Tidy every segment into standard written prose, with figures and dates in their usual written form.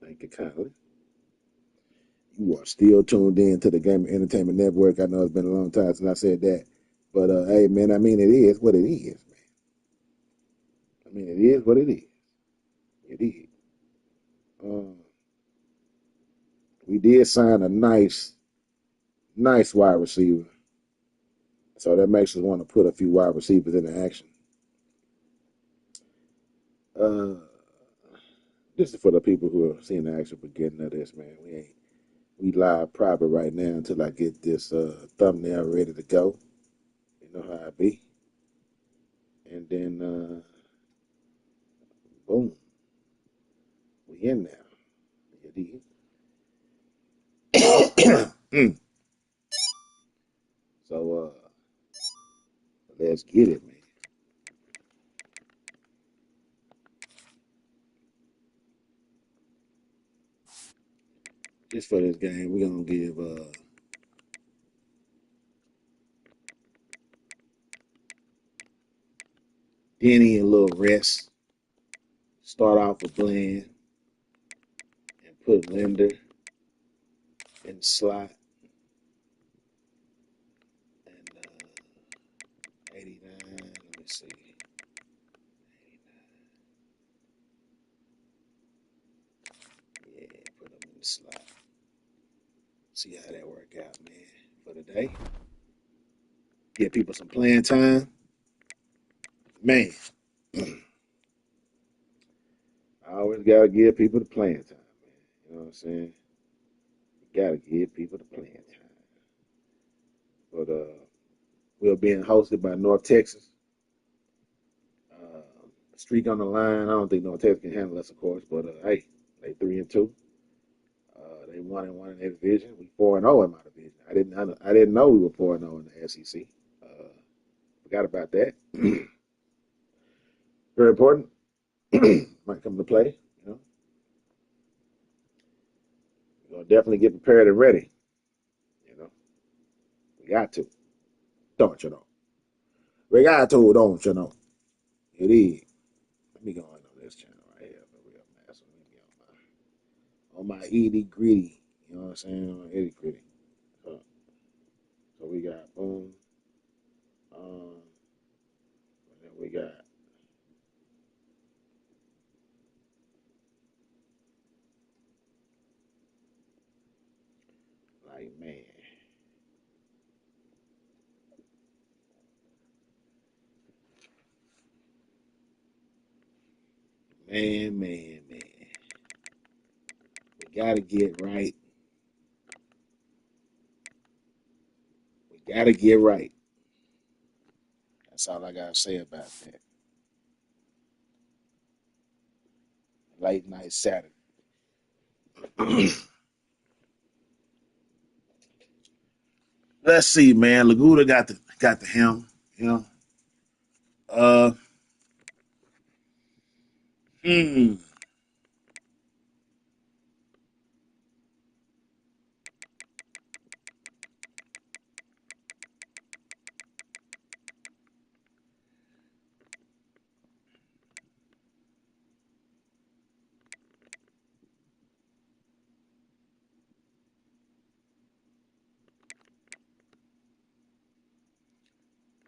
Thank you kindly. You are still tuned in to the Game Entertainment Network. I know it's been a long time since I said that, but hey, man, I mean it is what it is, man. I mean it is what it is. It is. Uh, we did sign a nice wide receiver, so that makes us want to put a few wide receivers into action. Uh, this is for the people who are seeing the actual beginning of this, man. We live private right now until I get this thumbnail ready to go. You know how I be, and then boom, we in there. You dig? So let's get it, man. Just for this game, we're gonna give Denny a little rest. Start off with Glenn and put Linder in the slot and 89. Let me see. 89. Yeah, put him in the slot. See how that work out, man. For the day, give people some playing time, man. I always gotta give people the playing time, man. You know what I'm saying? You gotta give people the playing time. But we're being hosted by North Texas. Streak on the line. I don't think North Texas can handle us, of course. But hey, they 3-2. They 1-1 in their division. We 4-0 in my division. I didn't know we were 4-0 in the SEC. Uh, Forgot about that. Very important. Might come to play. You know, we're gonna definitely get prepared and ready. You know, we got to. Don't you know? We got to, don't you know? It is. Let me go on this channel right here. Real massive. Let me on my itty gritty. You know what I'm saying? On itty gritty. So, so we got boom. Um, and then we got like man. We gotta get right. We gotta get right. That's all I gotta say about that. Late night Saturday. Let's see, man. Laguda got the helm. You know. Uh. Hmm.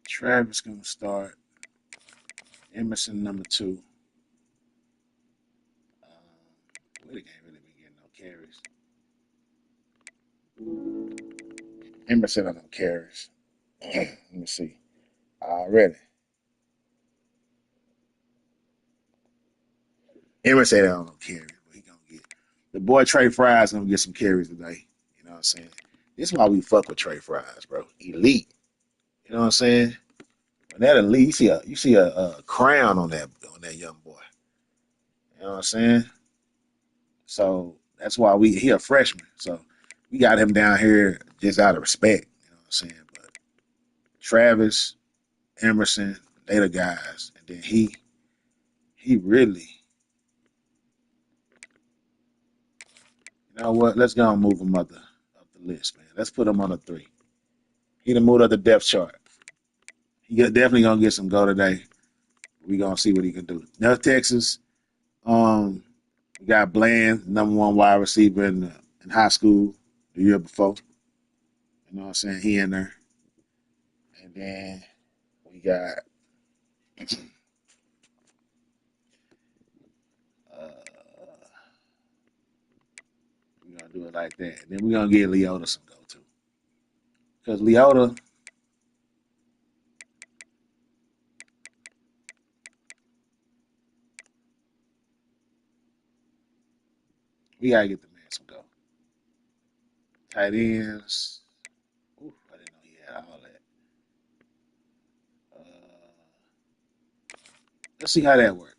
Travis gonna start. Emerson number two. Willie can't really be getting no carries. Emerson on no carries. Let me see. Already. Emerson on no carries. But he gonna get the boy Trey Fry's gonna get some carries today. You know what I'm saying? This is why we fuck with Trey Fries, bro. Elite. You know what I'm saying? When that elite, you see a crown on that young boy. You know what I'm saying? So that's why he a freshman. So we got him down here just out of respect. You know what I'm saying? But Travis, Emerson, they the guys. And then he really, you know what? Let's go and move him up the list, man. Let's put him on a three. He done moved up the depth chart. Definitely gonna get some go today. We gonna see what he can do. North Texas, We got Bland, #1 wide receiver in high school the year before. You know what I'm saying? He in there. And then we got we're gonna do it like that. Then we're gonna give Leota some go too. Because Leota, we gotta get the man some go. Tight ends. Ooh, I didn't know he had all that. Let's see how that works.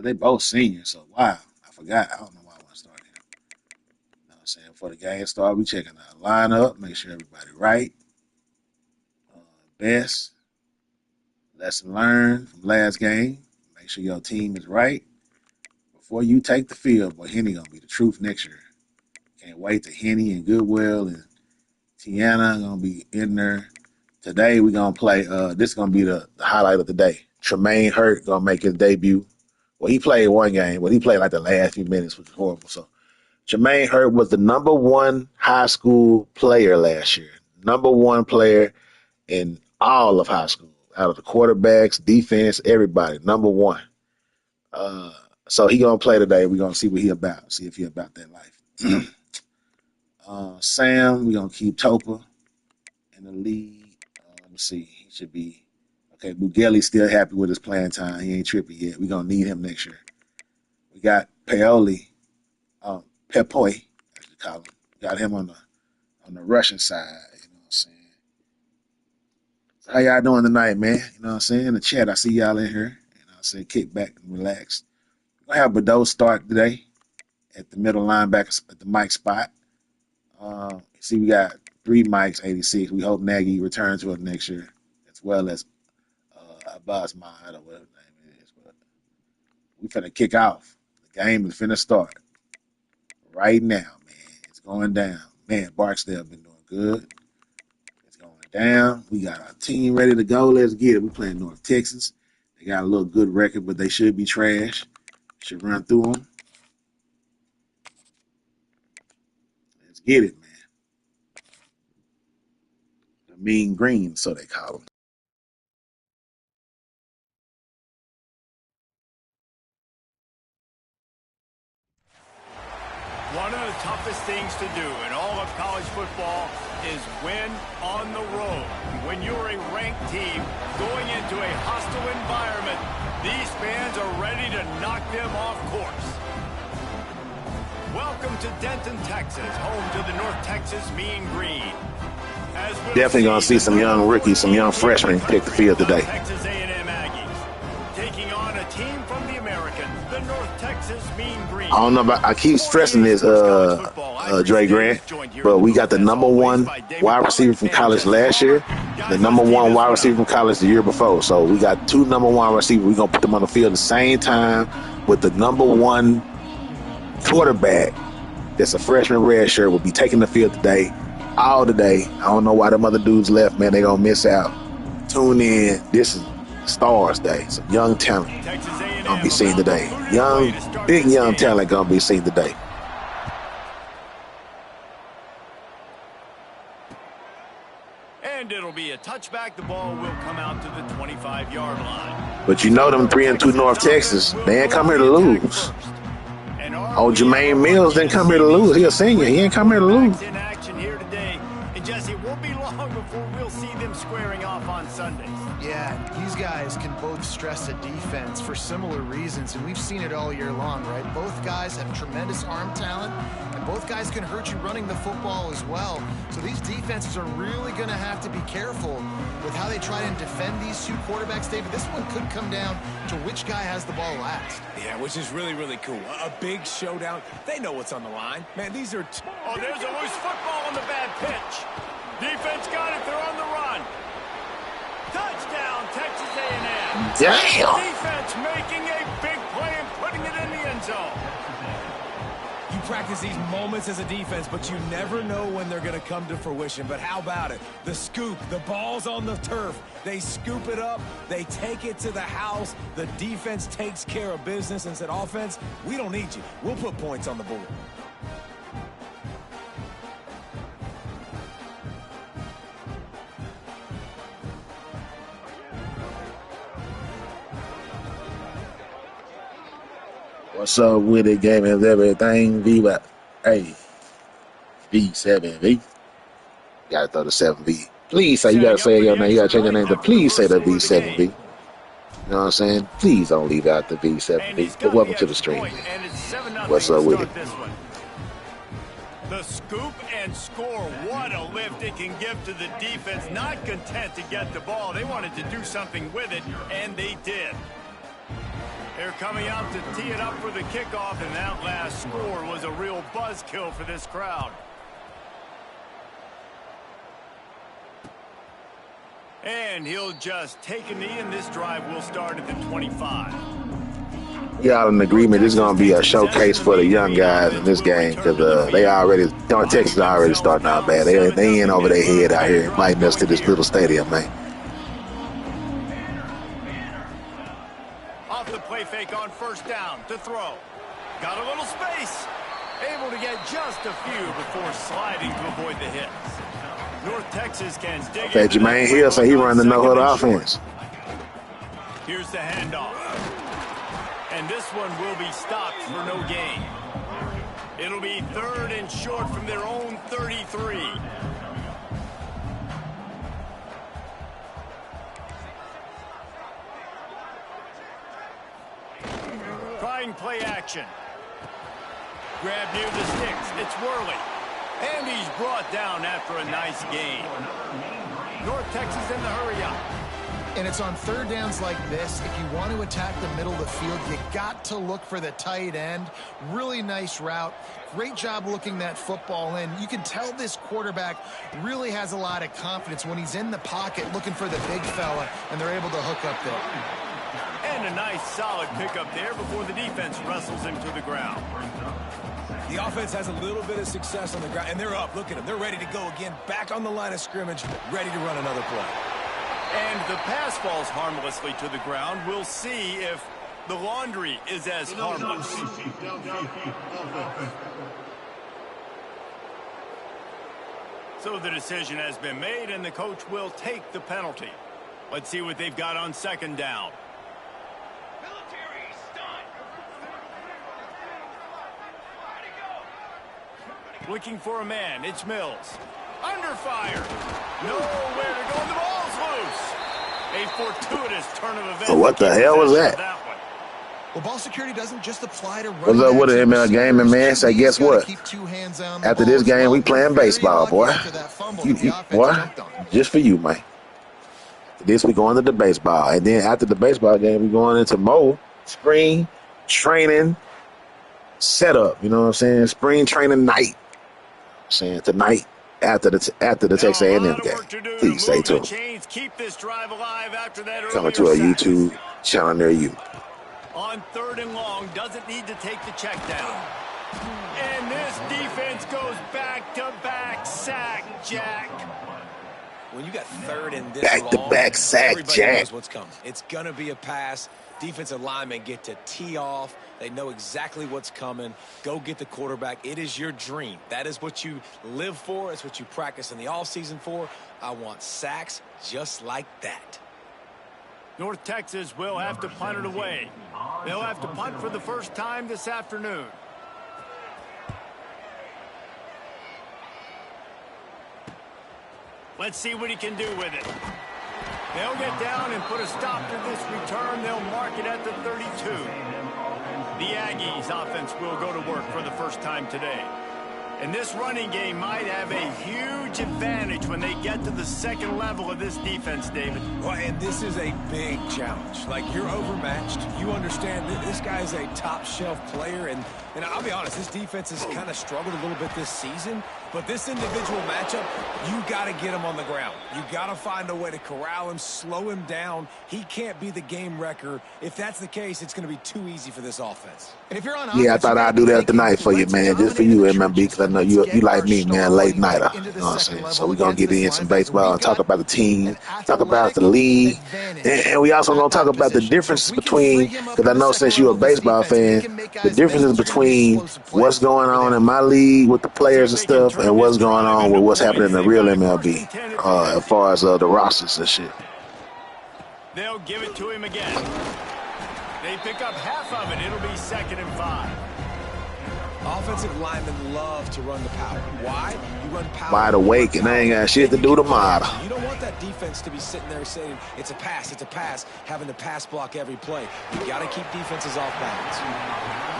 They both seniors, so wow, I forgot. I don't know why I want to start him. You know what I'm saying? Before the game start, we checking our lineup, make sure everybody right. Best lesson learned from last game. Make sure your team is right before you take the field. Boy, Henny gonna be the truth next year. Can't wait to Henny and Goodwill and Tiana gonna be in there. Today we gonna play. This is gonna be the highlight of the day. Tremaine Hurt gonna make his debut. Well, he played one game, but he played like the last few minutes, which was horrible. So Tremaine Hurt was the #1 high school player last year. #1 player in all of high school, out of the quarterbacks, defense, everybody. #1. So he gonna play today. We're gonna see what he about. See if he about that life. Sam, we're gonna keep Topa in the lead. Let me see. He should be okay. Bughelli's still happy with his playing time. He ain't tripping yet. We're gonna need him next year. We got Paoli, Pepoy, as you call him. Got him on the Russian side. You know what I'm saying? So how y'all doing tonight, man? You know what I'm saying? In the chat, I see y'all in here. You know what I'm saying? Kick back and relax. We're gonna have Badeau start today at the middle linebacker at the Mike spot. See, we got 3 Mikes, 86. We hope Nagy returns to it next year, as well as Abbas Mahad or whatever his name is. But we finna kick off. The game is finna start right now, man. It's going down. Man, Barksdale been doing good. It's going down. We got our team ready to go. Let's get it. We're playing North Texas. They got a little good record, but they should be trash. Should run through them. Let's get it, man. The Mean Green, so they call them. One of the toughest things to do in all of college football is win on the road. When you're a ranked team going into a hostile environment, these fans are ready to knock them off course. Welcome to Denton, Texas, home to the North Texas Mean Green. Definitely going to see some young rookies, some young freshmen take the field today. Texas A&M Aggies taking on a team from the American, the North Texas Mean Green. I don't know about. I keep stressing this, Dre Grant, but we got the #1 wide receiver from college last year, the #1 wide receiver from college the year before. So we got 2 #1 receivers. We're gonna put them on the field at the same time with the #1 quarterback. That's a freshman red shirt. Will be taking the field today, all today. I don't know why them other dudes left, man. They gonna miss out. Tune in. This is Stars Day. Some young talent gonna be seen today. Big young talent gonna be seen today. And it'll be a touchback. The ball will come out to the 25-yard line. But you know them 3-2 North Texas, they ain't come here to lose. Oh, Jermaine Mills didn't come here to lose. He a senior. He ain't come here to lose. In action here today. And Jesse, it won't be long before we'll see them squaring off on Sundays. Yeah, these guys can both stress a defense for similar reasons, and we've seen it all year long, right? Both guys have tremendous arm talent, and both guys can hurt you running the football as well. So these defenses are really going to have to be careful with how they try and defend these two quarterbacks, David. This one could come down to which guy has the ball last. Yeah, which is really, really cool. A big showdown. They know what's on the line. Man, these are... Oh, there's a loose football on the bad pitch. Defense got it. They're on the run. Touchdown, Texas A&M. Damn. Defense making a big play and putting it in the end zone. You practice these moments as a defense, but you never know when they're going to come to fruition. But how about it? The scoop, the ball's on the turf. They scoop it up. They take it to the house. The defense takes care of business and said, offense, we don't need you. We'll put points on the board. What's up with it? Game is everything. Hey, V7V. Gotta throw the 7V. Please say, you gotta say your name. You gotta change your name to please say the V7V. You know what I'm saying? Please don't leave out the V7V. But welcome to the stream. What's up with it? The scoop and score. What a lift it can give to the defense. Not content to get the ball. They wanted to do something with it, and they did. They're coming out to tee it up for the kickoff, and that last score was a real buzzkill for this crowd. And he'll just take a knee, and this drive will start at the 25. We all in agreement. This is going to be a showcase for the young guys in this game because they already, North Texas already starting out bad. They in over their head out here inviting us to this little stadium, man. Off the play fake on first down to throw. Got a little space. Able to get just a few before sliding to avoid the hits. North Texas can dig it. Jermaine Hill say he run the no-huddle offense. Here's the handoff. And this one will be stopped for no gain. It'll be 3rd and short from their own 33. Trying play action. Grab near the sticks. It's Worley. And he's brought down after a nice gain. North Texas in the hurry up. And it's on 3rd downs like this. If you want to attack the middle of the field, you got to look for the tight end. Really nice route. Great job looking that football in. You can tell this quarterback really has a lot of confidence when he's in the pocket looking for the big fella, and they're able to hook up there. And a nice solid pickup there before the defense wrestles him to the ground. The offense has a little bit of success on the ground, and they're up. Look at them. They're ready to go again, back on the line of scrimmage, ready to run another play. And the pass falls harmlessly to the ground. We'll see if the laundry is as harmless. So the decision has been made, and the coach will take the penalty. Let's see what they've got on 2nd down. Looking for a man. It's Mills. Under fire. Nowhere to go. The ball's loose. A fortuitous turn of events. So what the hell was that? Well, ball security doesn't just apply to what's up with him in a game, and man? Say, guess what? After this game, we playing baseball, boy. Boy, just for you, man. This we going into the baseball, and then after the baseball game, we going into more spring training setup. You know what I'm saying? Spring training night. I'm saying tonight after the Texas A&M game. Please stay tuned. Coming to a YouTube channel near you. On 3rd and long, doesn't need to take the check down. And this defense goes back-to-back sack, Jack. When you got 3rd and this back-to-back sack, Jack. Knows what's coming. It's going to be a pass. Defensive linemen get to tee off. They know exactly what's coming. Go get the quarterback. It is your dream. That is what you live for. It's what you practice in the offseason for. I want sacks just like that. North Texas will have to punt it away. They'll have to punt for the first time this afternoon. Let's see what he can do with it. They'll get down and put a stop to this return. They'll mark it at the 32. The Aggies offense will go to work for the first time today. And this running game might have a huge advantage when they get to the 2nd level of this defense, David. Well, and this is a big challenge. Like, you're overmatched. You understand that this guy's a top-shelf player, and And I'll be honest, this defense has kind of struggled a little bit this season, but this individual matchup, you got to get him on the ground. You got to find a way to corral him, slow him down. He can't be the game wrecker. If that's the case, it's going to be too easy for this offense. And if you're on Yeah, I thought I'd do that tonight for you, man. Just for you, MMB, because I know you like me, man, late nighter. You know what I'm saying? So we're going to get in some baseball and talk about the team, talk about the league, and we also going to talk about the differences between, because I know since you're a baseball fan, the differences between what's going on in my league with the players and stuff and what's going on with what's happening in the real MLB as far as the rosters and shit. They'll give it to him again. They pick up half of it. It'll be 2nd and 5. Offensive linemen love to run the power. Why? You run power. Wide awake, and I ain't got shit to do tomorrow. You don't want that defense to be sitting there saying, it's a pass, having to pass block every play. You got to keep defenses off balance.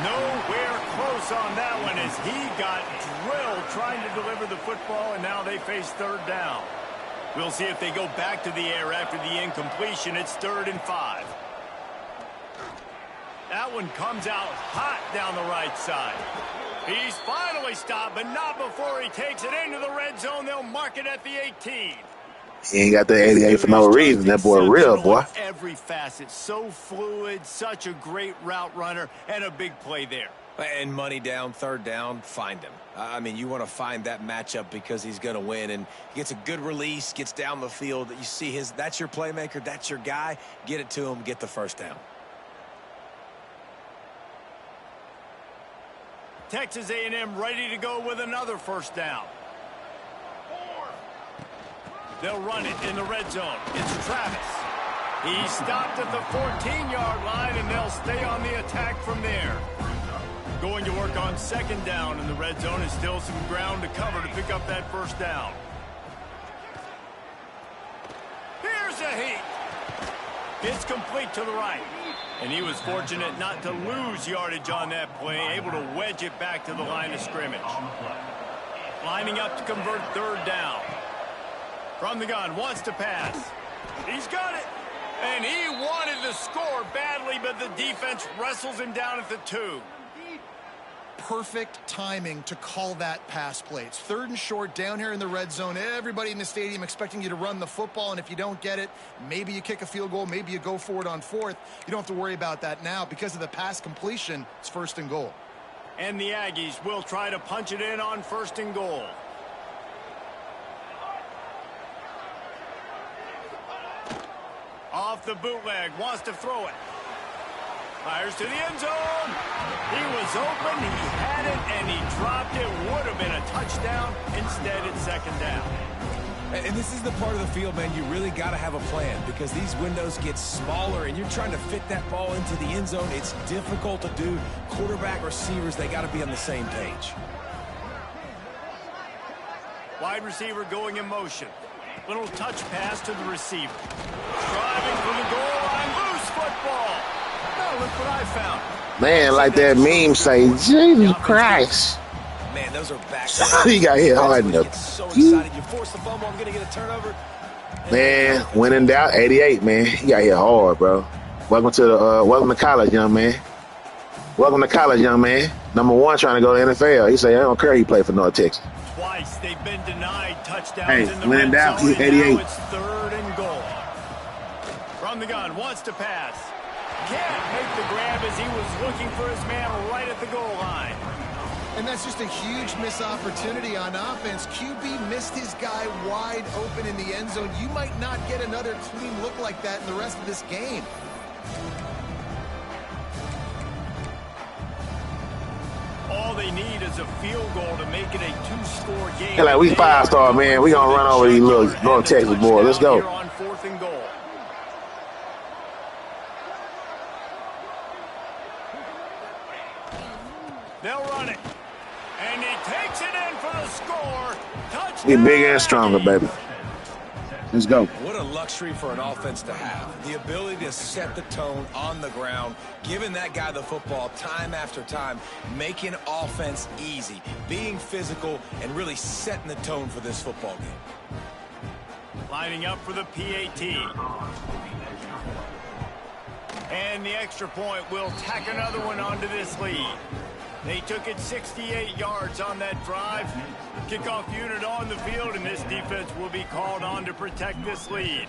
Nowhere close on that one as he got drilled trying to deliver the football, and now they face 3rd down. We'll see if they go back to the air after the incompletion. It's 3rd and 5. That one comes out hot down the right side. He's finally stopped, but not before he takes it into the red zone. They'll mark it at the 18. He ain't got the 88 for no reason. That boy real, boy. Every facet, so fluid, such a great route runner, and a big play there. And money down, 3rd down, find him. I mean, you want to find that matchup because he's going to win, and he gets a good release, gets down the field. You see that's your playmaker, that's your guy. Get it to him, get the 1st down. Texas A&M ready to go with another 1st down. They'll run it in the red zone. It's Travis. He stopped at the 14-yard line, and they'll stay on the attack from there. Going to work on 2nd down in the red zone, and still some ground to cover to pick up that 1st down. Here's a heat. It's complete to the right. And he was fortunate not to lose yardage on that play, able to wedge it back to the line of scrimmage. Lining up to convert 3rd down. From the gun, wants to pass. He's got it. And he wanted to score badly, but the defense wrestles him down at the 2. Perfect timing to call that pass play. It's 3rd and short down here in the red zone. Everybody in the stadium expecting you to run the football, and if you don't get it, maybe you kick a field goal, maybe you go for it on 4th. You don't have to worry about that now. Because of the pass completion, it's 1st and goal. And the Aggies will try to punch it in on 1st and goal. Off the bootleg, wants to throw it. Fires to the end zone. He was open, he had it, and he dropped it. Would have been a touchdown. Instead, it's 2nd down. And this is the part of the field, man, you really got to have a plan because these windows get smaller and you're trying to fit that ball into the end zone. It's difficult to do. Quarterback, receivers, they got to be on the same page. Wide receiver going in motion. Little touch pass to the receiver. Driving for the goal line. Loose football. Oh, look what I found. Man, like that meme say, Jesus Christ. Man, those are back. He got hit hard enough. So excited. You force the fumble, I'm going to get a turnover. Man, when in doubt, 88, man. He got hit hard, bro. Welcome to college, young man. Welcome to college, young man. Number 1 trying to go to the NFL. He say, I don't care he played for North Texas. Twice they've been denied touchdowns in the when in red doubt, zone, he's and 88. now it's 3rd and goal. From the gun, wants to pass. Can't make the grab as he was looking for his man right at the goal line. And that's just a huge missed opportunity on offense. QB missed his guy wide open in the end zone. You might not get another clean look like that in the rest of this game. All they need is a field goal to make it a 2-score game. Hey, like we 5-star, man. We gonna run over these little North Texas boys. Let's go. Here on 4th and goal. They'll run it. And he takes it in for the score. Touchdown. Get bigger and stronger, baby. Let's go. What a luxury for an offense to have. The ability to set the tone on the ground, giving that guy the football time after time, making offense easy, being physical, and really setting the tone for this football game. Lining up for the PAT. And the extra point will tack another one onto this lead. They took it 68 yards on that drive. Kickoff unit on the field, and this defense will be called on to protect this lead.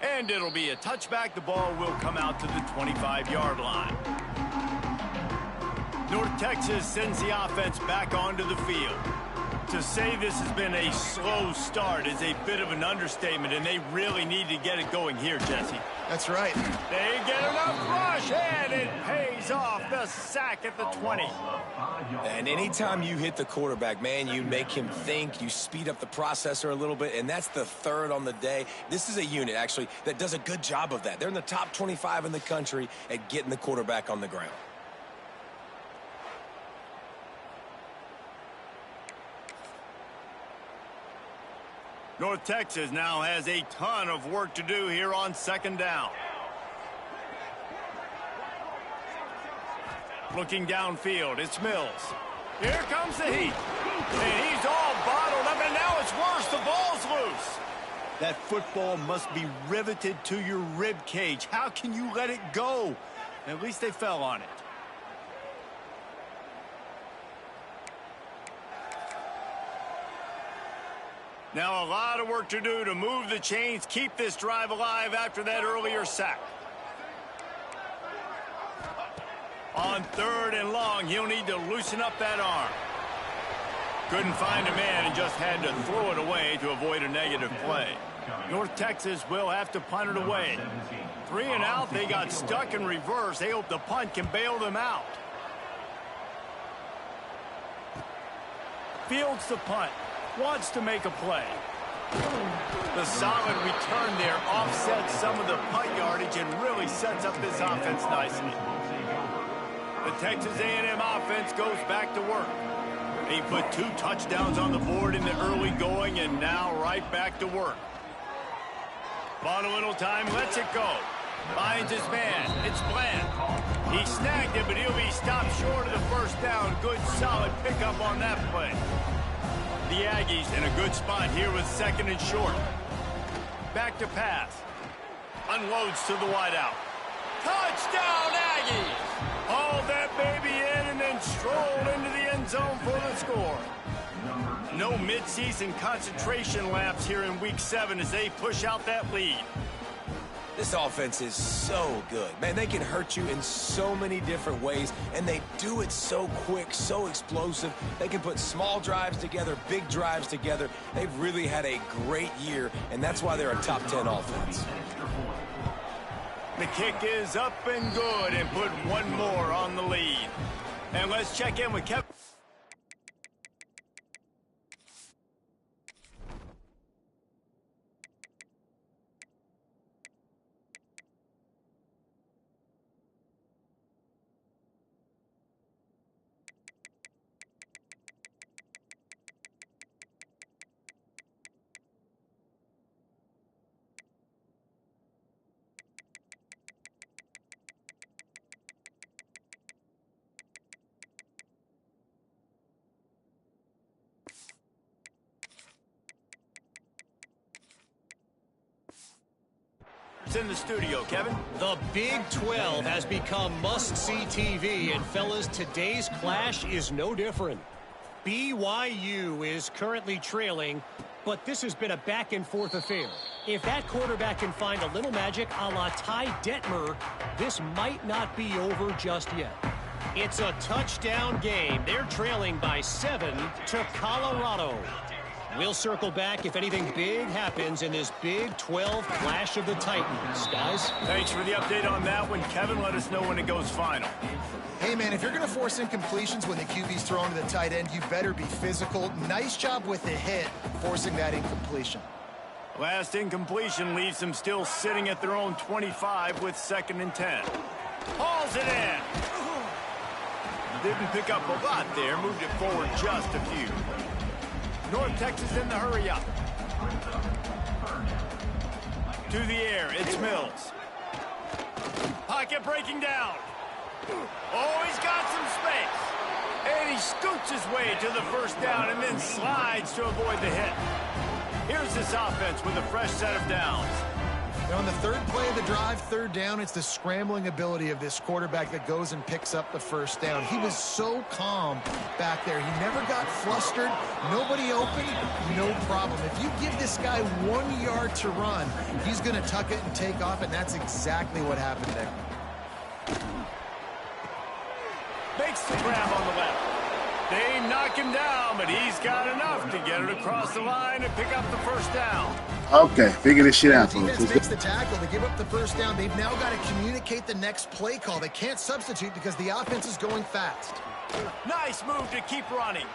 And it'll be a touchback. The ball will come out to the 25-yard line. North Texas sends the offense back onto the field. To say this has been a slow start is a bit of an understatement, and they really need to get it going here, Jesse. That's right. They get enough rush, and it pays off. The sack at the 20. And anytime you hit the quarterback, man, you make him think, you speed up the processor a little bit, and that's the third on the day. This is a unit, actually, that does a good job of that. They're in the top 25 in the country at getting the quarterback on the ground. North Texas now has a ton of work to do here on second down. Looking downfield, it's Mills. Here comes the heat. And he's all bottled up, and now it's worse. The ball's loose. That football must be riveted to your rib cage. How can you let it go? At least they fell on it. Now a lot of work to do to move the chains, keep this drive alive after that earlier sack. On third and long, he'll need to loosen up that arm. Couldn't find a man and just had to throw it away to avoid a negative play. North Texas will have to punt it away. 3 and out, they got stuck in reverse. They hope the punt can bail them out. Fields the punt. Wants to make a play. The solid return there offsets some of the punt yardage and really sets up this offense nicely. The Texas A&M offense goes back to work. They put 2 touchdowns on the board in the early going and now right back to work. Bought a little time, lets it go. Finds his man. It's Bland. He snagged it, but he'll be stopped short of the first down. Good, solid pickup on that play. The Aggies in a good spot here with second and short. Back to pass. Unloads to the wideout. Touchdown, Aggies! Hauled that baby in and then strolled into the end zone for the score. No midseason concentration laps here in Week 7 as they push out that lead. This offense is so good. Man, they can hurt you in so many different ways, and they do it so quick, so explosive. They can put small drives together, big drives together. They've really had a great year, and that's why they're a top 10 offense. The kick is up and good and put one more on the lead. And let's check in with Kevin. In the studio, Kevin. The Big 12 has become must-see TV, and fellas, today's clash is no different. BYU is currently trailing, but this has been a back-and-forth affair. If that quarterback can find a little magic a la Ty Detmer, this might not be over just yet. It's a touchdown game. They're trailing by 7 to Colorado. We'll circle back if anything big happens in this Big 12 Clash of the Titans. Guys? Thanks for the update on that one, Kevin. Let us know when it goes final. Hey, man, if you're going to force incompletions when the QB's throwing to the tight end, you better be physical. Nice job with the hit, forcing that incompletion. Last incompletion leaves them still sitting at their own 25 with 2nd and 10. Hauls it in. Didn't pick up a lot there. Moved it forward just a few. North Texas in the hurry-up. To the air, it's Mills. Pocket breaking down. Oh, he's got some space. And he scoots his way to the first down and then slides to avoid the hit. Here's this offense with a fresh set of downs. And on the third play of the drive, third down, it's the scrambling ability of this quarterback that goes and picks up the first down. He was so calm back there. He never got flustered. Nobody open, no problem. If you give this guy 1 yard to run, he's going to tuck it and take off, and that's exactly what happened there. Makes the grab on the left. They knock him down, but he's got enough to get it across the line and pick up the first down. Okay, figure this shit out, The defense folks. makes the tackle. They give up the first down. They've now got to communicate the next play call. They can't substitute because the offense is going fast. Nice move to keep running.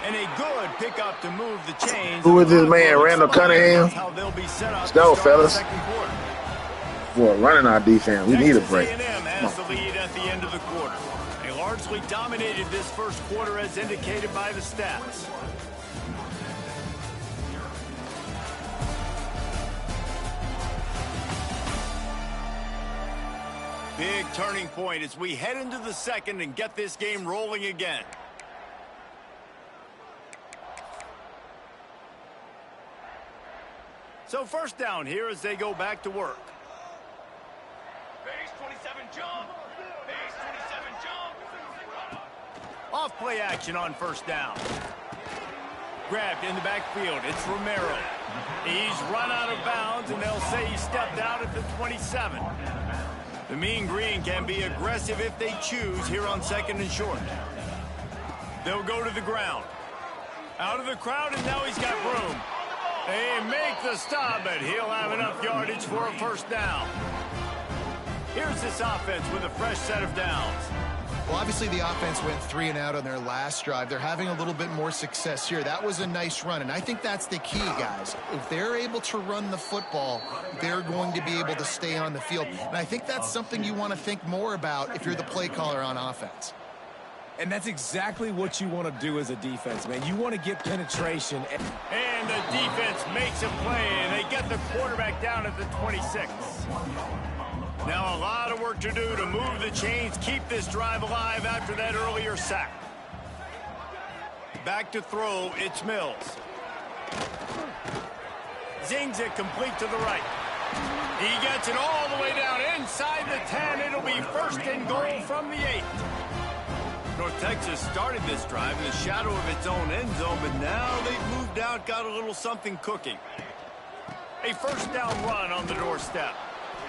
And a good pickup to move the chains. Who is this man, Randall Cunningham? How they'll be set up Let's go, to start the fellas. second quarter. For running our defense, we need a Texas break. A&M has the lead at the end of the quarter. They largely dominated this first quarter as indicated by the stats. Big turning point as we head into the second and get this game rolling again. So first down here as they go back to work. Base 27 jump. Base 27 jump. Off play action on first down. Grabbed in the backfield. It's Romero. He's run out of bounds, and they'll say he stepped out at the 27. The Mean Green can be aggressive if they choose here on second and short. They'll go to the ground. Out of the crowd, and now he's got room. They make the stop, but he'll have enough yardage for a first down. Here's this offense with a fresh set of downs. Well, obviously the offense went 3 and out on their last drive. They're having a little bit more success here. That was a nice run, and I think that's the key, guys. If they're able to run the football, they're going to be able to stay on the field. And I think that's something you want to think more about if you're the play caller on offense. And that's exactly what you want to do as a defense, man. You want to get penetration. And the defense makes a play, and they get the quarterback down at the 26. Now a lot of work to do to move the chains, keep this drive alive after that earlier sack. Back to throw, it's Mills. Zings it complete to the right. He gets it all the way down inside the 10. It'll be first and goal from the 8. North Texas started this drive in the shadow of its own end zone, but now they've moved out, got a little something cooking. A first down run on the doorstep.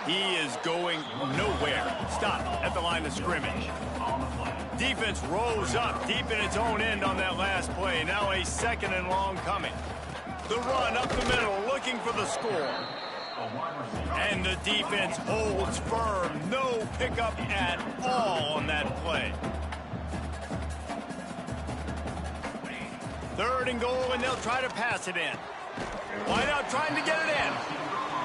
He is going nowhere. Stop at the line of scrimmage. Defense rose up deep in its own end on that last play. Now a second and long coming. The run up the middle, looking for the score. And the defense holds firm. No pickup at all on that play. Third and goal, and they'll try to pass it in. Wideout trying to get it in.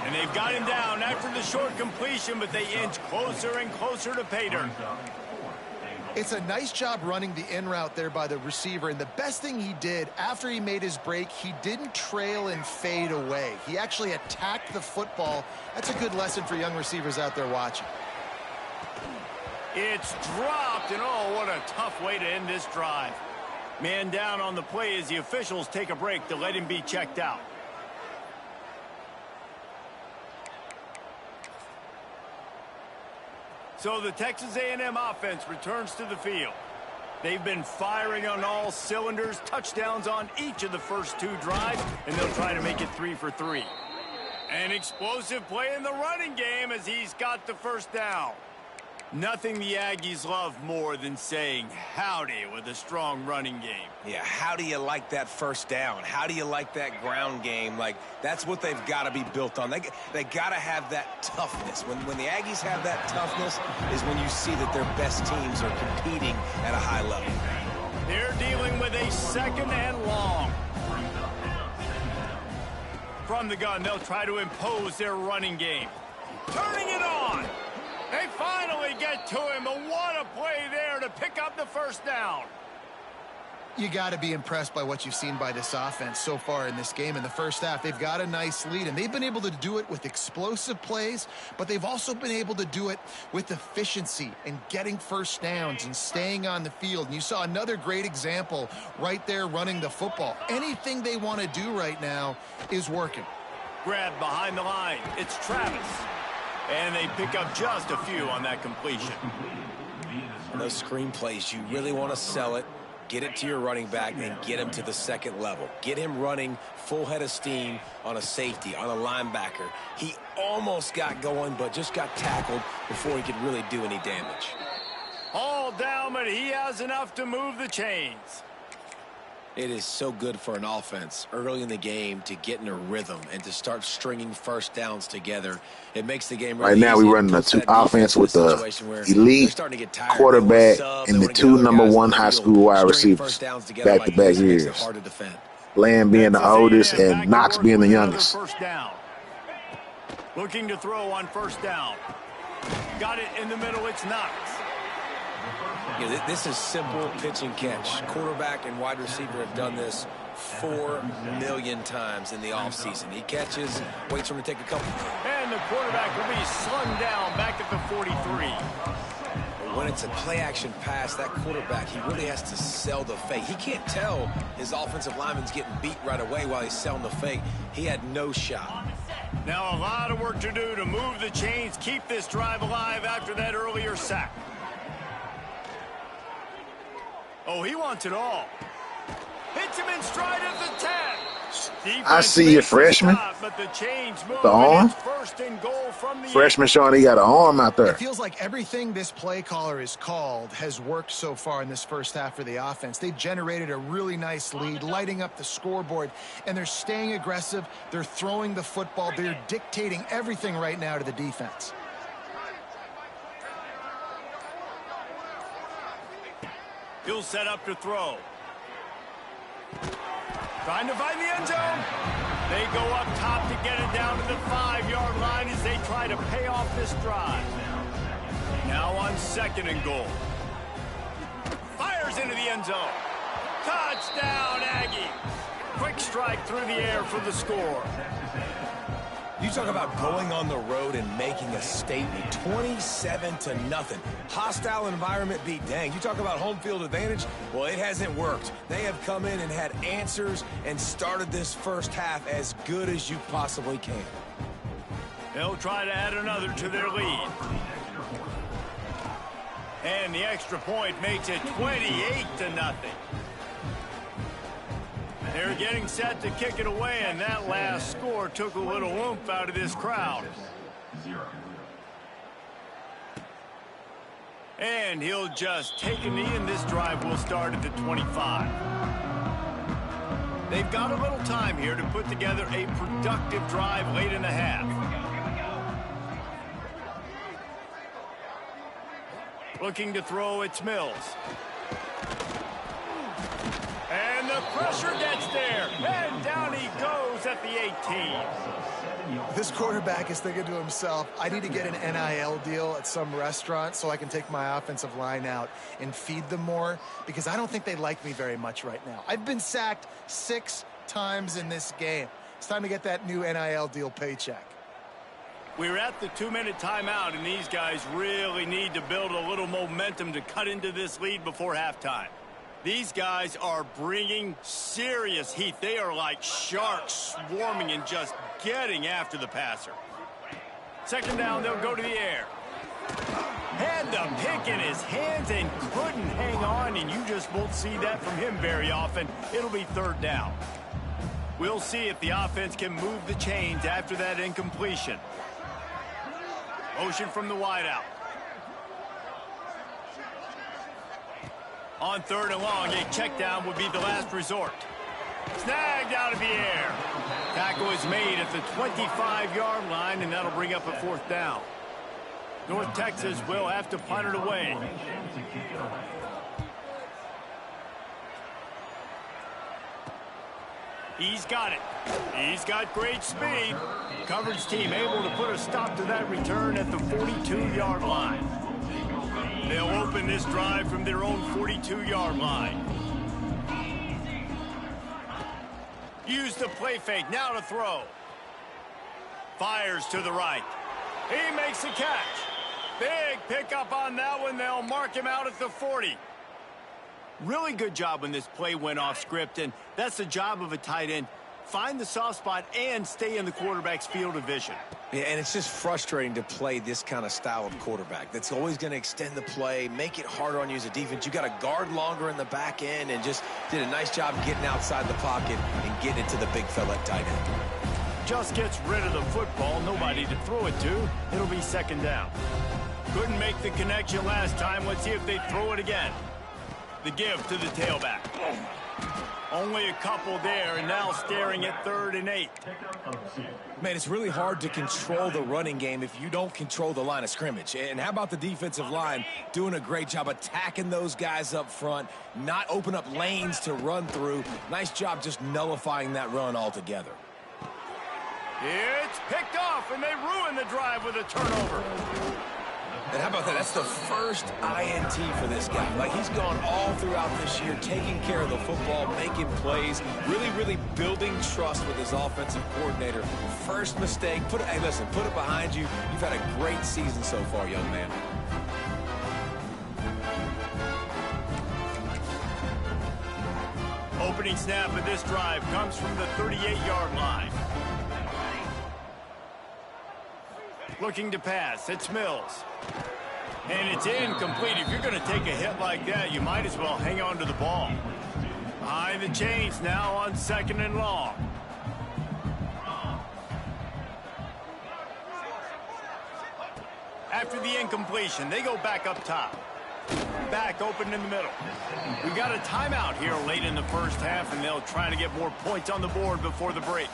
And they've got him down after the short completion, but they inch closer and closer to pay dirt. It's a nice job running the in route there by the receiver, and the best thing he did after he made his break, he didn't trail and fade away. He actually attacked the football. That's a good lesson for young receivers out there watching. It's dropped, and oh, what a tough way to end this drive. Man down on the play as the officials take a break to let him be checked out. So the Texas A&M offense returns to the field. They've been firing on all cylinders, touchdowns on each of the first 2 drives, and they'll try to make it 3 for 3. An explosive play in the running game as he's got the first down. Nothing the Aggies love more than saying howdy with a strong running game. Yeah, how do you like that first down? How do you like that ground game? Like, that's what they've got to be built on. They got to have that toughness. When the Aggies have that toughness is when you see that their best teams are competing at a high level. They're dealing with a second and long. From the gun, they'll try to impose their running game. Turning it on. They finally get to him, but what a play there to pick up the first down. You got to be impressed by what you've seen by this offense so far in this game. In the first half, they've got a nice lead, and they've been able to do it with explosive plays, but they've also been able to do it with efficiency and getting first downs and staying on the field. And you saw another great example right there running the football. Anything they want to do right now is working. Grabbed behind the line. It's Travis. And they pick up just a few on that completion. Those screen plays, you really want to sell it, get it to your running back, and get him to the second level. Get him running full head of steam on a safety, on a linebacker. He almost got going, but just got tackled before he could really do any damage. All down, but he has enough to move the chains. It is so good for an offense early in the game to get in a rhythm and to start stringing first downs together. It makes the game really Right now, easy. we're running a offense with the elite quarterback and the two #1 high school wide receivers back-to-back years. Bland being the oldest and Knox being the youngest. First down. Looking to throw on first down. Got it in the middle. It's Knox. Yeah, this is simple pitch and catch. Quarterback and wide receiver have done this 4 million times in the offseason. He catches, waits for him to take a couple. And the quarterback will be slung down back at the 43. When it's a play-action pass, that quarterback, he really has to sell the fake. He can't tell his offensive lineman's getting beat right away while he's selling the fake. He had no shot. Now a lot of work to do to move the chains, keep this drive alive after that earlier sack. Oh, he wants it all. Hits him in stride at the 10. Defense I see a freshman. Stop, but the chains move. The arm. First and goal from the Freshman showing he got an arm out there. It feels like everything this play caller has called has worked so far in this first half for the offense. They've generated a really nice lead, lighting up the scoreboard, and they're staying aggressive. They're throwing the football. They're dictating everything right now to the defense. He'll set up to throw. Trying to find the end zone. They go up top to get it down to the 5-yard line as they try to pay off this drive. Now on second and goal. Fires into the end zone. Touchdown, Aggie. Quick strike through the air for the score. You talk about going on the road and making a statement. 27-0. Hostile environment beat dang. You talk about home field advantage. Well, it hasn't worked. They have come in and had answers and started this first half as good as you possibly can. They'll try to add another to their lead. And the extra point makes it 28-0. They're getting set to kick it away, and that last score took a little oomph out of this crowd. And he'll just take a knee, and this drive will start at the 25. They've got a little time here to put together a productive drive late in the half. Looking to throw, it's Mills. And the pressure gets there. And down he goes at the 18. This quarterback is thinking to himself, I need to get an NIL deal at some restaurant so I can take my offensive line out and feed them more, because I don't think they like me very much right now. I've been sacked 6 times in this game. It's time to get that new NIL deal paycheck. We're at the 2-minute timeout, and these guys really need to build a little momentum to cut into this lead before halftime. These guys are bringing serious heat. They are like sharks swarming and just getting after the passer. Second down, they'll go to the air. Had the pick in his hands and couldn't hang on, and you just won't see that from him very often. It'll be third down. We'll see if the offense can move the chains after that incompletion. Motion from the wideout. On third and long, a check down would be the last resort. Snagged out of the air. Tackle is made at the 25-yard line, and that'll bring up a fourth down. North Texas will have to punt it away. He's got it. He's got great speed. Coverage team able to put a stop to that return at the 42-yard line. They'll open this drive from their own 42-yard line. Use the play fake, now to throw. Fires to the right. He makes the catch. Big pickup on that one. They'll mark him out at the 40. Really good job when this play went off script, and that's the job of a tight end. find the soft spot and stay in the quarterback's field of vision. Yeah, and it's just frustrating to play this kind of style of quarterback. That's always going to extend the play, make it harder on you as a defense. You got to guard longer in the back end, and just did a nice job getting outside the pocket and getting it to the big fella at tight end. Just gets rid of the football, nobody to throw it to. It'll be second down. Couldn't make the connection last time. Let's see if they throw it again. The give to the tailback. Only a couple there, and now staring at 3rd and 8. Man, it's really hard to control the running game if you don't control the line of scrimmage. And how about the defensive line doing a great job attacking those guys up front, not open up lanes to run through. Nice job just nullifying that run altogether. It's picked off, and they ruin the drive with a turnover. And how about that? That's the first INT for this guy. Like, he's gone all throughout this year, taking care of the football, making plays, really building trust with his offensive coordinator. First mistake, hey, listen, put it behind you. You've had a great season so far, young man. Opening snap of this drive comes from the 38-yard line. Looking to pass, it's Mills. And it's incomplete. If you're going to take a hit like that, you might as well hang on to the ball. Behind the chains now on 2nd and long. After the incompletion, they go back up top. Back open in the middle. We got a timeout here late in the first half, and they'll try to get more points on the board before the break.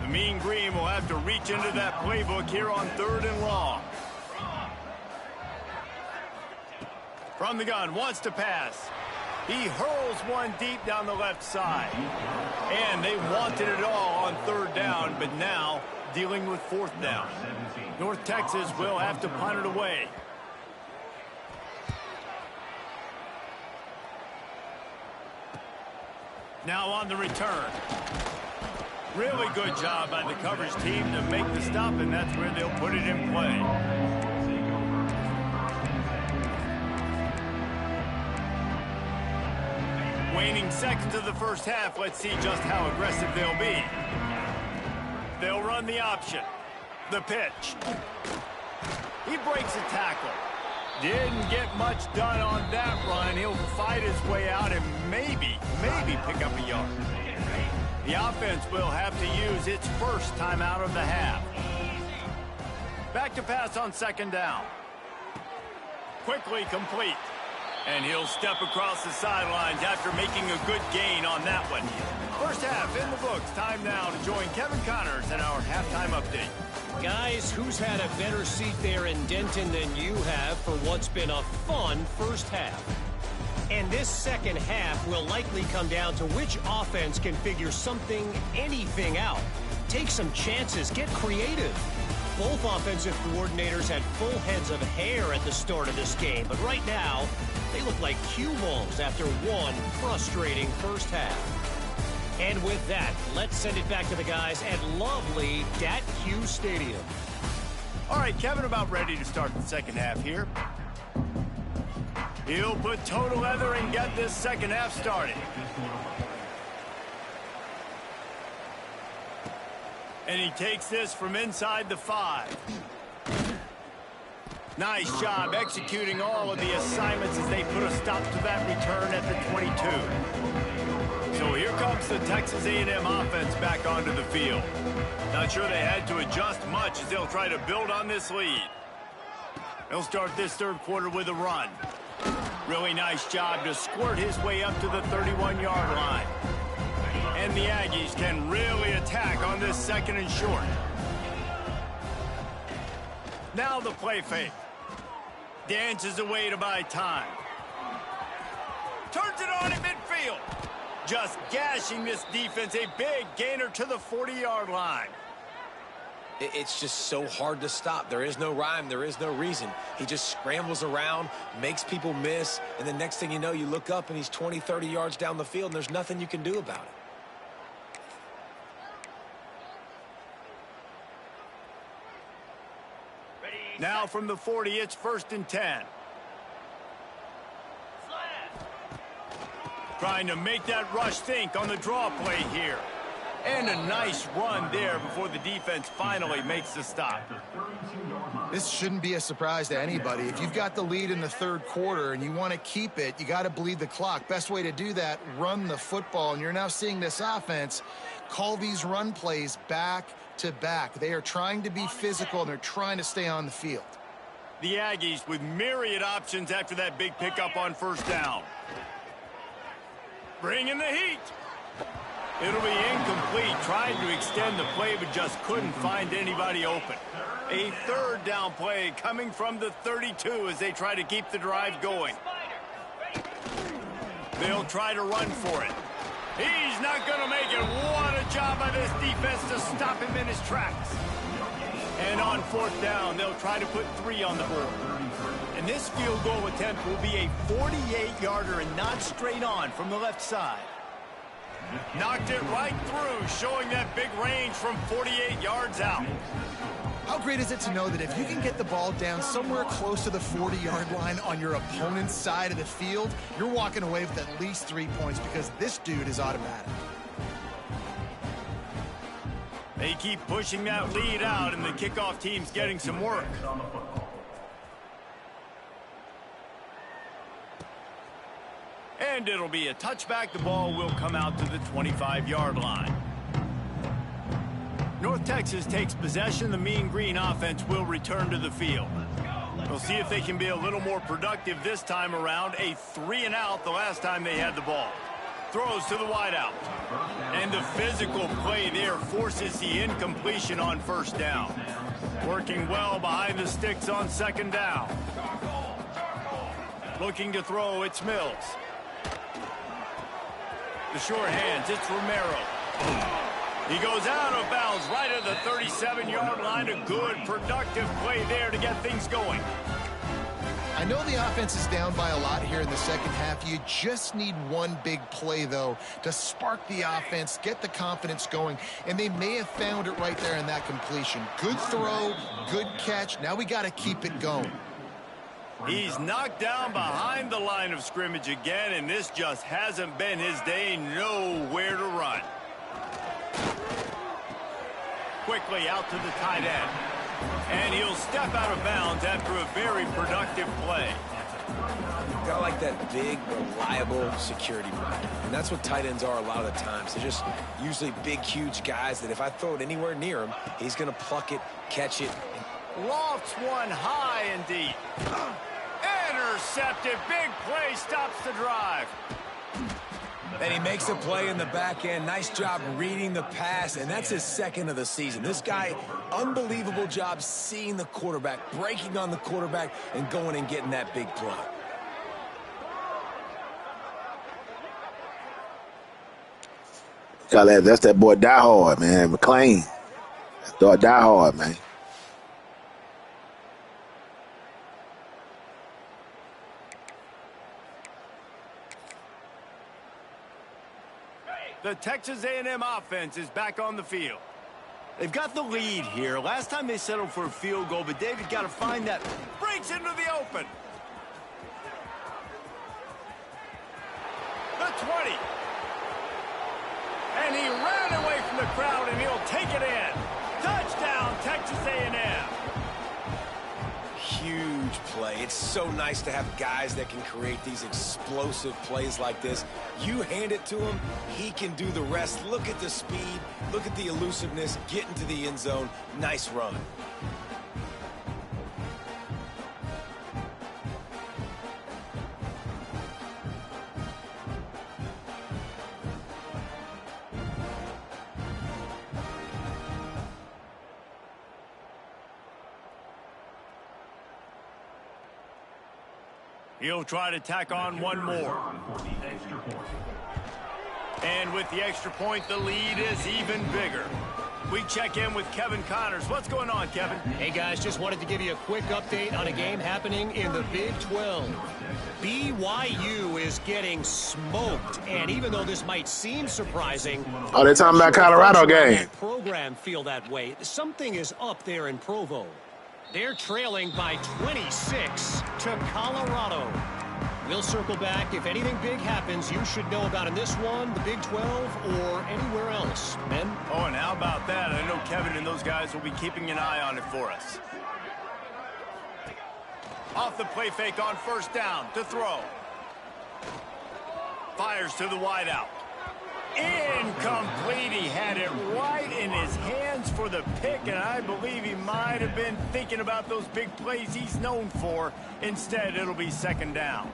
The Mean Green will have to reach into that playbook here on 3rd and long. From the gun, wants to pass. He hurls one deep down the left side. And they wanted it all on 3rd down, but now dealing with 4th down. North Texas will have to punt it away. Now on the return. Really good job by the coverage team to make the stop, and that's where they'll put it in play. Waning seconds of the first half, let's see just how aggressive they'll be. They'll run the option. The pitch. He breaks a tackle. Didn't get much done on that run. He'll fight his way out and maybe pick up a yard. The offense will have to use its first timeout of the half. Back to pass on 2nd down. Quickly complete. And he'll step across the sidelines after making a good gain on that one. First half in the books. Time now to join Kevin Connors in our halftime update. Guys, who's had a better seat there in Denton than you have for what's been a fun first half? And this second half will likely come down to which offense can figure anything out. Take some chances, get creative. Both offensive coordinators had full heads of hair at the start of this game, but right now, they look like cue balls after one frustrating first half. And with that, let's send it back to the guys at lovely Dat-Q Stadium. All right, Kevin, about ready to start the second half here. He'll put toe to leather and get this second half started. And he takes this from inside the 5. Nice job executing all of the assignments as they put a stop to that return at the 22. So here comes the Texas A&M offense back onto the field. Not sure they had to adjust much as they'll try to build on this lead. They'll start this third quarter with a run. Really nice job to squirt his way up to the 31-yard line. And the Aggies can really attack on this 2nd and short. Now the play fake. Dances away to buy time. Turns it on at midfield. Just gashing this defense. A big gainer to the 40-yard line. It's just so hard to stop. There is no rhyme. There is no reason. He just scrambles around, makes people miss, and the next thing you know, you look up and he's 20, 30 yards down the field, and there's nothing you can do about it. Now from the 40, it's 1st and 10. Trying to make that rush think on the draw play here. And a nice run there before the defense finally makes the stop. This shouldn't be a surprise to anybody. If you've got the lead in the third quarter and you want to keep it, you got to bleed the clock. Best way to do that, run the football. And you're now seeing this offense call these run plays back to back. They are trying to be physical, and they're trying to stay on the field. The Aggies with myriad options after that big pickup on first down. Bringing the heat. It'll be incomplete, trying to extend the play, but just couldn't find anybody open. A third down play coming from the 32 as they try to keep the drive going. They'll try to run for it. He's not going to make it. What a job by this defense to stop him in his tracks. And on fourth down, they'll try to put 3 on the board. And this field goal attempt will be a 48-yarder and not straight on from the left side. Knocked it right through, showing that big range from 48 yards out. How great is it to know that if you can get the ball down somewhere close to the 40-yard line on your opponent's side of the field, you're walking away with at least 3 points because this dude is automatic. They keep pushing that lead out, and the kickoff team's getting some work. And it'll be a touchback. The ball will come out to the 25-yard line. North Texas takes possession. The Mean Green offense will return to the field. We'll see if they can be a little more productive this time around. A 3-and-out the last time they had the ball. Throws to the wideout. And the physical play there forces the incompletion on first down. Working well behind the sticks on second down. Looking to throw, it's Mills. The short hands, it's Romero. He goes out of bounds right at the 37-yard line. A good, productive play there to get things going. I know the offense is down by a lot here in the second half. You just need one big play, though, to spark the offense, get the confidence going, and they may have found it right there in that completion. Good throw, good catch. Now we got to keep it going. He's knocked down behind the line of scrimmage again, and this just hasn't been his day. Nowhere to run. Quickly out to the tight end. And he'll step out of bounds after a very productive play. Got like that big, reliable security blanket. And that's what tight ends are a lot of the times. They're just usually big, huge guys that if I throw it anywhere near him, he's going to pluck it, catch it. Lofts one high and deep. Intercepted. Big play stops the drive. And he makes a play in the back end. Nice job reading the pass, and that's his second of the season. This guy, unbelievable job seeing the quarterback, breaking on the quarterback, and going and getting that big play. That's that boy Die Hard, man. McClain. That Die Hard, man. The Texas A&M offense is back on the field. They've got the lead here. Last time they settled for a field goal, but David got to find that. Breaks into the open. The 20. And he ran away from the crowd, and he'll take it in. Touchdown, Texas A&M. Huge play. It's so nice to have guys that can create these explosive plays like this. You hand it to him, he can do the rest. Look at the speed, look at the elusiveness, get into the end zone. Nice run. He'll try to tack on one more. And with the extra point, the lead is even bigger. We check in with Kevin Connors. What's going on, Kevin? Hey, guys, just wanted to give you a quick update on a game happening in the Big 12. BYU is getting smoked, and even though this might seem surprising... Oh, they're talking about Colorado game. That program feel that way. Something is up there in Provo. They're trailing by 26 to Colorado. We'll circle back. If anything big happens, you should know about in this one, the Big 12, or anywhere else. Men? Oh, and how about that? I know Kevin and those guys will be keeping an eye on it for us. Off the play fake on first down to throw. Fires to the wideout. Incomplete. He had it right in his hands for the pick, and I believe he might have been thinking about those big plays he's known for. Instead, it'll be second down.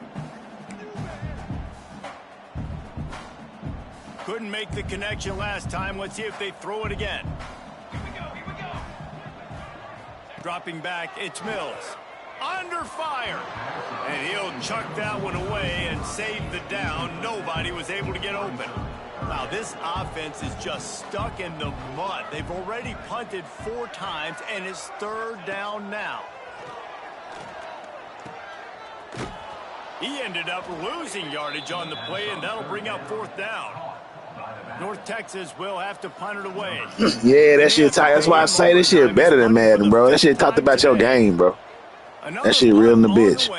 Couldn't make the connection last time. Let's see if they throw it again. Here we go. Dropping back, it's Mills. Under fire. And he'll chuck that one away and save the down. Nobody was able to get open. Now, this offense is just stuck in the mud. They've already punted 4 times, and it's third down now. He ended up losing yardage on the play, and that'll bring up fourth down. North Texas will have to punt it away. Yeah, that shit tight. That's why I say this shit better than Madden, bro. That shit talked about your game, bro. That shit real in the bitch.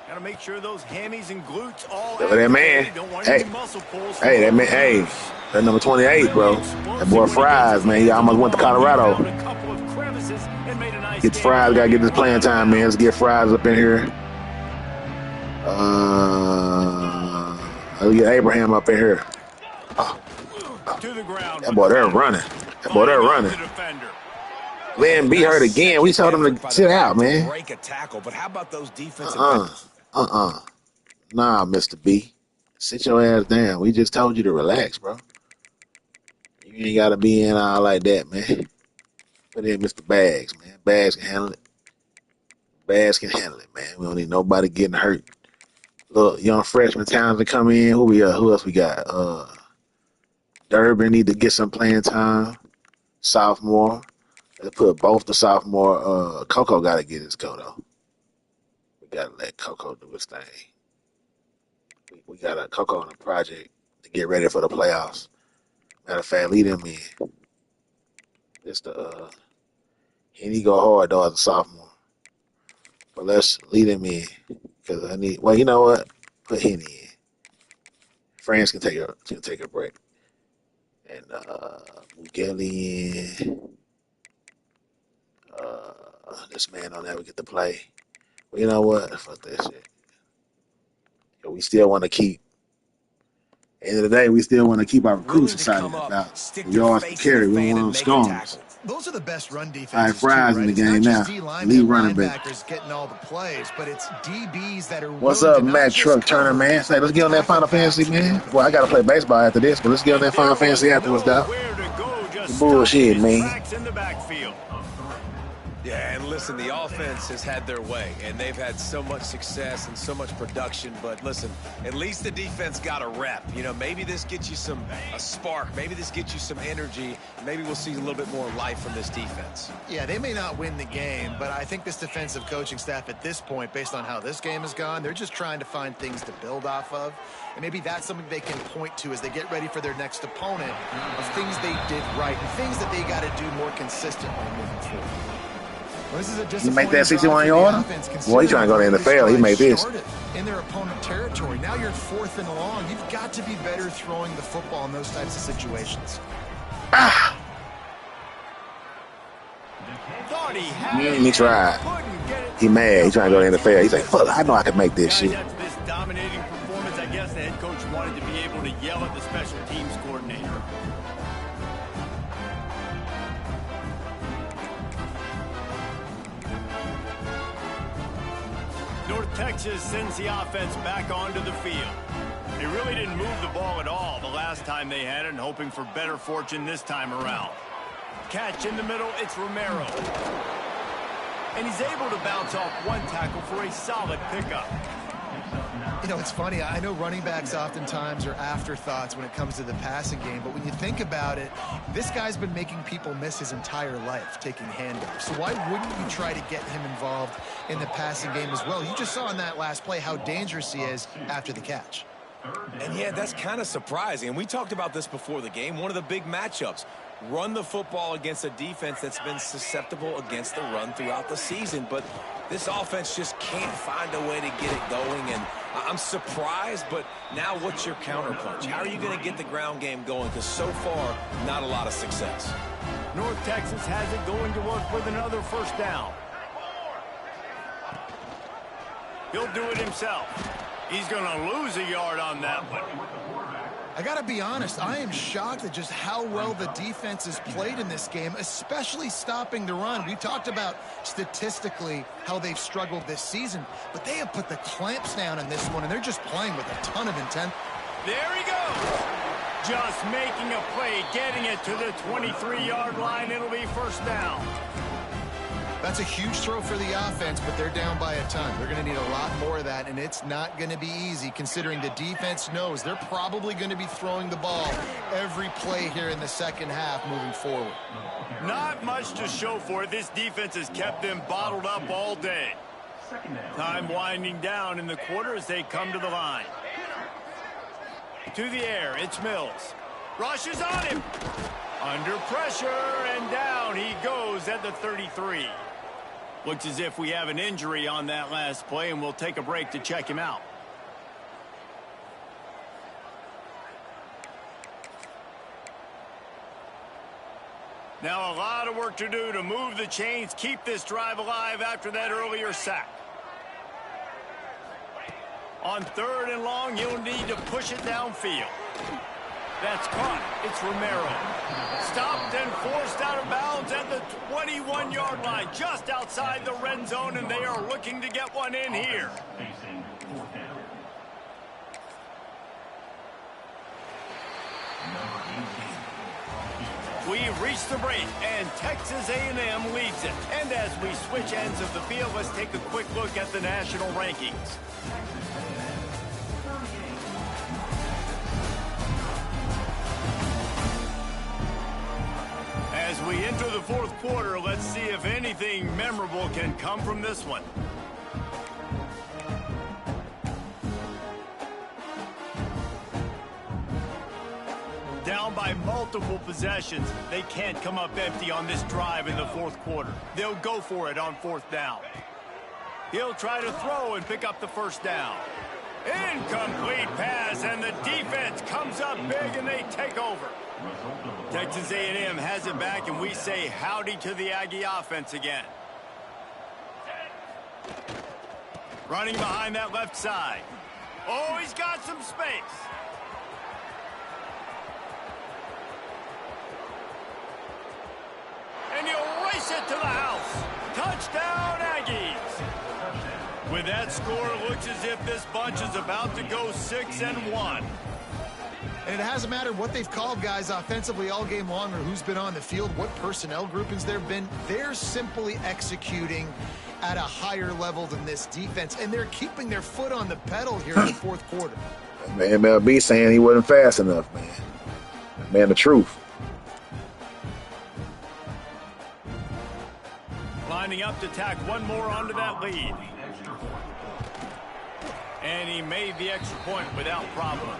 Gotta make sure those hammies and glutes all that man. Hey, that man. Hey, that number 28, bro. That boy Fries, man. He almost went to Colorado. Get Fries. Gotta get this playing time, man. Let's get Fries up in here. Let's get Abraham up in here. That boy there running. Then be hurt again. We told him to sit out, man. Break a tackle, but how about those defensive Nah, Mr. B. Sit your ass down. We just told you to relax, bro. You ain't got to be in all like that, man. Put in Mr. Bags, man. Bags can handle it. Man. We don't need nobody getting hurt. Look, young freshman Townsend come in. Who else we got? Durbin need to get some playing time. Sophomore. Let's put both the sophomore. Coco got to get his go, though. We got to let Coco do his thing. We got a Coco on a project to get ready for the playoffs. Matter of fact, lead him in. It's the he go hard though as a sophomore. But let's lead him in because I need. Well, you know what? Put Henny in. France can take a break, and Mugelli in. This man don't ever get to play. Well, you know what? Fuck that shit. We still want to keep. End of the day, we still want to keep our recruits excited about yards to carry. We don't want storms. Those are the best run defenses. All right, Fries in the game now. Lead running back. Getting all the plays, but it's DBs that are. What's up, Matt Truck Turner, man? Say, let's get on that Final Fantasy, man. Well, I gotta play baseball after this, but let's get on that Final Fantasy afterwards, dog. Bullshit, man. Yeah, and listen, the offense has had their way, and they've had so much success and so much production. But listen, at least the defense got a rep. You know, maybe this gets you a spark. Maybe this gets you some energy. Maybe we'll see a little bit more life from this defense. Yeah, they may not win the game, but I think this defensive coaching staff at this point, based on how this game has gone, they're just trying to find things to build off of. And maybe that's something they can point to as they get ready for their next opponent of things they did right and things that they got to do more consistently moving forward. You make that 61-yarder? Boy, he's trying to go to the NFL. He made this. In their opponent territory. Now you're 4th and long. You've got to be better throwing the football in those types of situations. He tried. He mad. He's trying to go to the NFL. He's like, fuck, I know I can make this shit. This dominating performance, I guess the head coach wanted to be able to yell at the special teams coordinator. North Texas sends the offense back onto the field. They really didn't move the ball at all the last time they had it, and hoping for better fortune this time around. Catch in the middle, it's Romero. And he's able to bounce off one tackle for a solid pickup. You know, it's funny. I know running backs oftentimes are afterthoughts when it comes to the passing game, but when you think about it, this guy's been making people miss his entire life taking handoffs. So why wouldn't you try to get him involved in the passing game as well? You just saw in that last play how dangerous he is after the catch. And yeah, that's kind of surprising. And we talked about this before the game. One of the big matchups. Run the football against a defense that's been susceptible against the run throughout the season. But This offense just can't find a way to get it going, and I'm surprised, but now what's your counterpunch? How are you going to get the ground game going? Because so far, not a lot of success. North Texas has it going to work with another first down. He'll do it himself. He's going to lose a yard on that one. I got to be honest, I am shocked at just how well the defense has played in this game, especially stopping the run. We talked about statistically how they've struggled this season, but they have put the clamps down in this one, and they're just playing with a ton of intent. There he goes. Just making a play, getting it to the 23-yard line. It'll be first down. That's a huge throw for the offense, but they're down by a ton. They're going to need a lot more of that, and it's not going to be easy considering the defense knows they're probably going to be throwing the ball every play here in the second half moving forward. Not much to show for it. This defense has kept them bottled up all day. Time winding down in the quarter as they come to the line. To the air, it's Mills. Rushes on him. Under pressure, and down he goes at the 33. Looks as if we have an injury on that last play, and we'll take a break to check him out. Now a lot of work to do to move the chains, keep this drive alive after that earlier sack. On 3rd and long, you'll need to push it downfield. That's caught. It's Romero. Stopped and forced out of bounds at the 21-yard line, just outside the red zone, and they are looking to get one in here. We reach the break, and Texas A&M leads it. And as we switch ends of the field, let's take a quick look at the national rankings. As we enter the 4th quarter, let's see if anything memorable can come from this one. Down by multiple possessions, they can't come up empty on this drive in the 4th quarter. They'll go for it on 4th down. He'll try to throw and pick up the first down. Incomplete pass, and the defense comes up big, and they take over. Texas A&M has it back, and we say howdy to the Aggie offense again. Running behind that left side. Oh, he's got some space. And he'll race it to the house. Touchdown, Aggies. With that score, it looks as if this bunch is about to go 6-1. And it hasn't mattered what they've called guys offensively all game long or who's been on the field, what personnel groupings there have been. They're simply executing at a higher level than this defense, and they're keeping their foot on the pedal here in the 4th quarter. Man, MLB saying he wasn't fast enough, man. Man, the truth. Lining up to tack one more onto that lead. And he made the extra point without problem.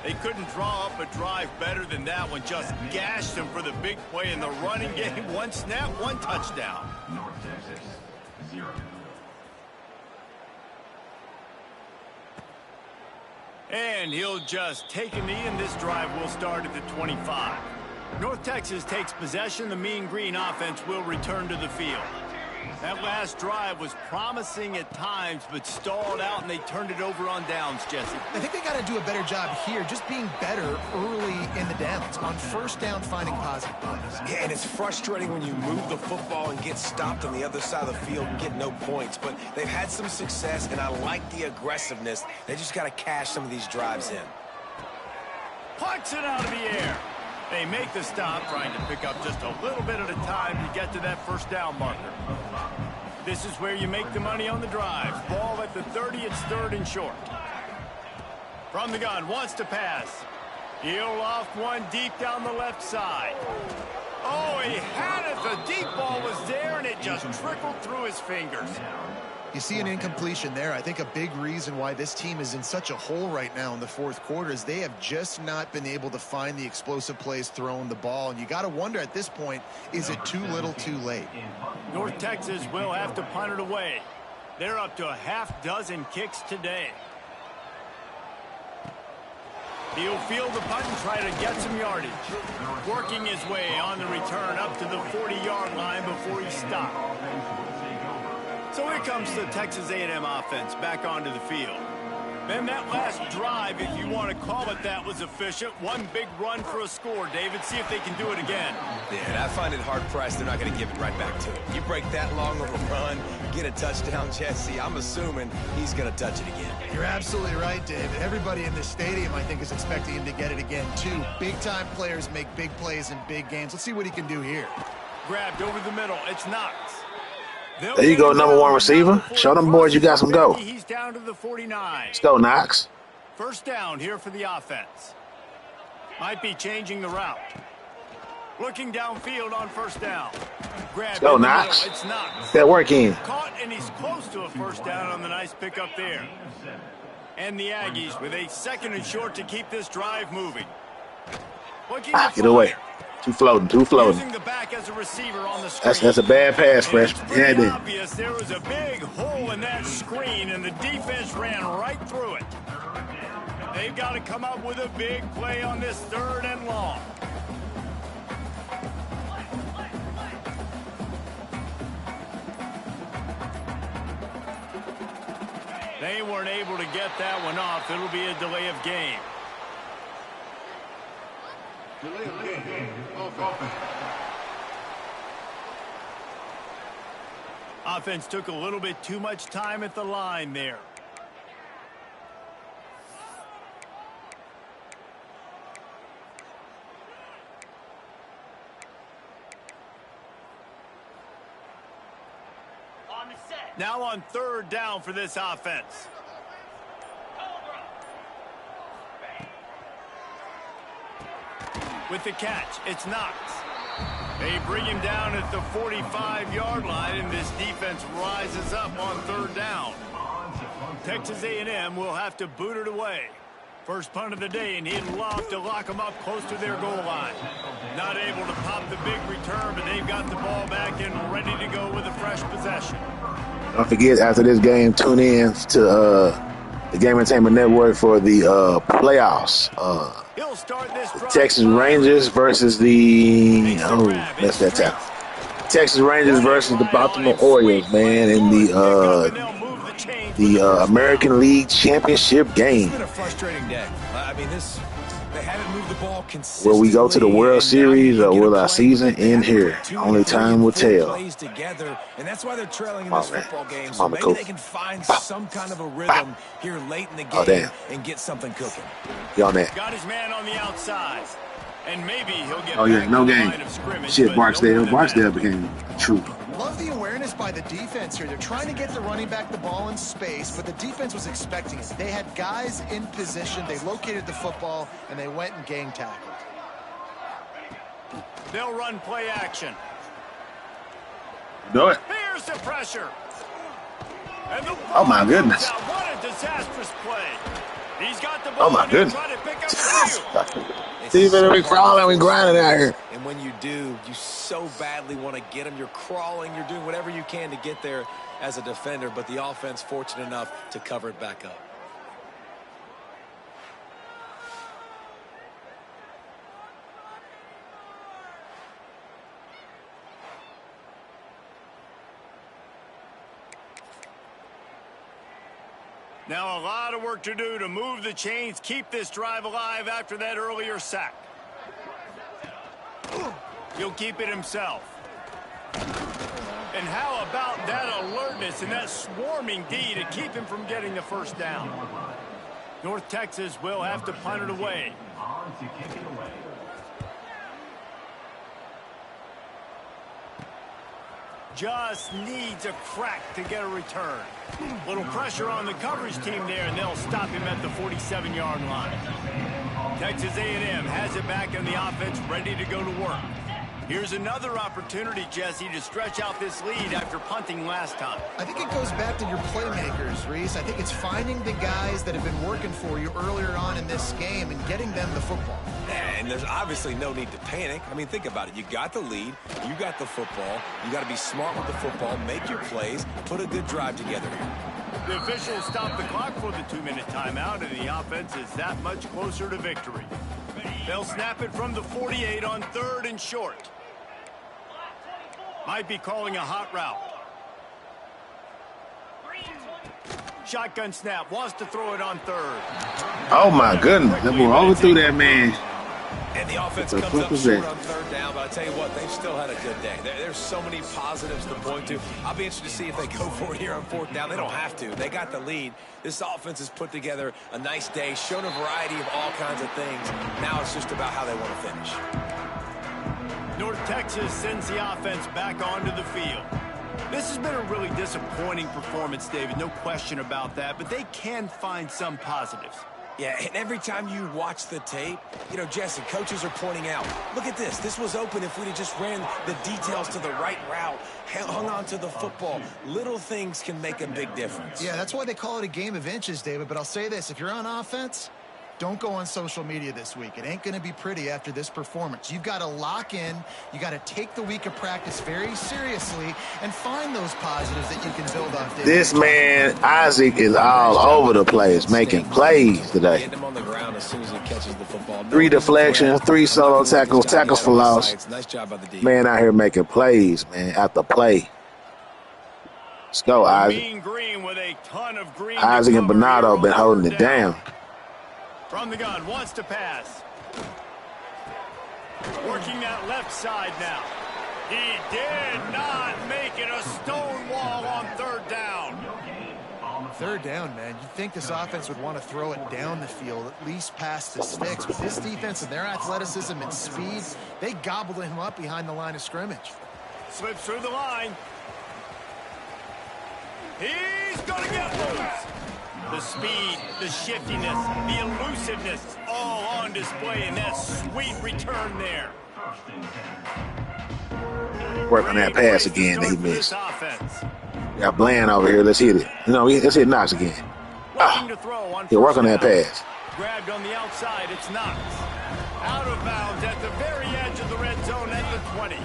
They couldn't draw up a drive better than that one. Just gashed him for the big play in the running game. One snap, one touchdown. North Texas, 0. And he'll just take a knee, and this drive will start at the 25. North Texas takes possession. The Mean Green offense will return to the field. That last drive was promising at times, but stalled out, and they turned it over on downs, Jesse. I think they got to do a better job here, just being better early in the downs. On first down, finding positive plays. Yeah, and it's frustrating when you move the football and get stopped on the other side of the field and get no points. But they've had some success, and I like the aggressiveness. They just got to cash some of these drives in. Pucks it out of the air. They make the stop, trying to pick up just a little bit at a time to get to that first down marker. This is where you make the money on the drive. Ball at the 30, it's 3rd and short. From the gun, wants to pass. He'll off one deep down the left side. Oh, he had it. The deep ball was there, and it just trickled through his fingers. You see an incompletion there. I think a big reason why this team is in such a hole right now in the 4th quarter is they have just not been able to find the explosive plays throwing the ball. And you got to wonder at this point, is it too little too late? North Texas will have to punt it away. They're up to a half dozen kicks today. He'll field the punt and try to get some yardage. Working his way on the return up to the 40-yard line before he stopped. So here comes the Texas A&M offense back onto the field. Then that last drive, if you want to call it that, was efficient. One big run for a score, David. See if they can do it again. Yeah, and I find it hard-pressed they're not going to give it right back to him. You break that long of a run, get a touchdown, Jesse, I'm assuming he's going to touch it again. You're absolutely right, David. Everybody in this stadium, I think, is expecting him to get it again, too. Big-time players make big plays in big games. Let's see what he can do here. Grabbed over the middle. It's Knox. There you go, number one receiver. Show them boys you got some go. He's down to the 49. Let's go, Knox. First down here for the offense. Might be changing the route. Looking downfield on first down. Let's go, Knox. It's Knox. That work in. Caught, and he's close to a first down on the nice pickup there. And the Aggies with a 2nd and short to keep this drive moving. Get away. Two floating. Using the back as a receiver on the screen. That's a bad pass, Fresh. Yeah, it is. Obvious there was a big hole in that screen, and the defense ran right through it. They've got to come up with a big play on this 3rd and long. They weren't able to get that one off. It'll be a delay of game. Offense took a little bit too much time at the line there. Now on 3rd down for this offense. With the catch, it's Knox. They bring him down at the 45-yard line, and this defense rises up on 3rd down. Texas A&M will have to boot it away. First punt of the day, and he'd love to lock them up close to their goal line. Not able to pop the big return, but they've got the ball back and ready to go with a fresh possession. Don't forget, after this game, tune in to the Game Entertainment Network for the playoffs. He'll start this The Texas Rangers versus the that's that time. Texas Rangers versus the Baltimore Orioles, man, in the American League Championship game. It's been a frustrating day. I mean, they haven't moved the ball consistently. Will we go to the World Series, or will our season end here? Only time will tell. Together, and that's why they're trailing in this football game. So maybe they can find some kind of a rhythm here late in the game and get something cooking. Get on that. Got his man on the outside. And maybe he'll get no game. Shit, Barksdale became true. Love the awareness by the defense here. They're trying to get the running back the ball in space, but the defense was expecting it. They had guys in position. They located the football, and they went and gang tackled. They'll run play action. Do it. Here's the pressure. And the Oh, my goodness. What a disastrous play. He's got the Oh, ball. my and he'll goodness. try to pick up the field. Steven, we crawling, we grinding out here. And when you do, you so badly want to get them. You're crawling. You're doing whatever you can to get there as a defender, but the offense fortunate enough to cover it back up. Now a lot of work to do to move the chains, keep this drive alive after that earlier sack. He'll keep it himself. And how about that alertness and that swarming D to keep him from getting the first down? North Texas will have to punt it away. Just needs a crack to get a return. Little pressure on the coverage team there, and they'll stop him at the 47-yard line. Texas A&M has it back in the offense, ready to go to work. Here's another opportunity, Jesse, to stretch out this lead after punting last time. I think it goes back to your playmakers, Reese. I think it's finding the guys that have been working for you earlier on in this game and getting them the football. And there's obviously no need to panic. I mean, think about it. You got the lead. You got the football. You got to be smart with the football, make your plays, put a good drive together here. The officials stop the clock for the 2-minute timeout, and the offense is that much closer to victory. They'll snap it from the 48 on 3rd and short. Might be calling a hot route. Shotgun snap. Wants to throw it on 3rd. Oh, my goodness. They were overthrew that man. And the offense comes up short on 3rd down, but I tell you what, they've still had a good day. There's so many positives to point to. I'll be interested to see if they go for it here on 4th down. They don't have to. They got the lead. This offense has put together a nice day, shown a variety of all kinds of things. Now it's just about how they want to finish. North Texas sends the offense back onto the field. This has been a really disappointing performance, David, no question about that, but they can find some positives. Yeah, and every time you watch the tape, you know, Jesse, coaches are pointing out, look at this. This was open if we'd have just ran the details to the right route, hung on to the football. Little things can make a big difference. Yeah, that's why they call it a game of inches, David. But I'll say this, if you're on offense, don't go on social media this week. It ain't going to be pretty after this performance. You've got to lock in. You got to take the week of practice very seriously and find those positives that you can build off. This man, Isaac, is all over the place, making plays today. Getting him on the ground as soon as he catches the football. 3 deflections, 3 solo tackles, tackles for loss. Nice job by the D. Man out here making plays, man, after play. Let's go, Isaac. Mean Green with a ton of green. Isaac and Bernardo been holding it down. From the gun, wants to pass. Working that left side now. He did not make it a stone wall on 3rd down. 3rd down, man. You'd think this offense would want to throw it down the field, at least past the sticks. With this defense and their athleticism and speed, they gobbled him up behind the line of scrimmage. Slips through the line. He's going to get loose. The speed, the shiftiness, the elusiveness, all on display in that sweet return there. Work on that pass again that he missed. Got Bland over here. Let's hit it. No, let's hit Knox again. Yeah, work on that pass. Grabbed on the outside. It's Knox. Out of bounds at the very edge of the red zone at the 20.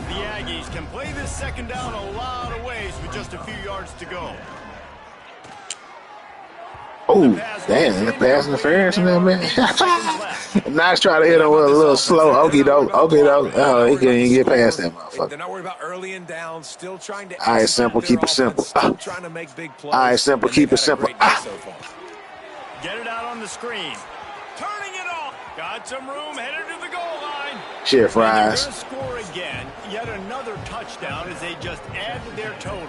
The Aggies can play this 2nd down a lot of ways with just a few yards to go. Oh, damn, that pass interference in there, man. Knox trying to hit him with a little slow okie doke. Oh, he can't even get past that motherfucker. They're not worried about early and down, still trying to. All right, simple, keep it simple. Still trying to make big plays. All right, simple, keep it simple. Get it out on the screen. Turning it off. Got some room, headed to the goal line. Shit, Fries. They're going to score again. Yet another touchdown as they just add to their total.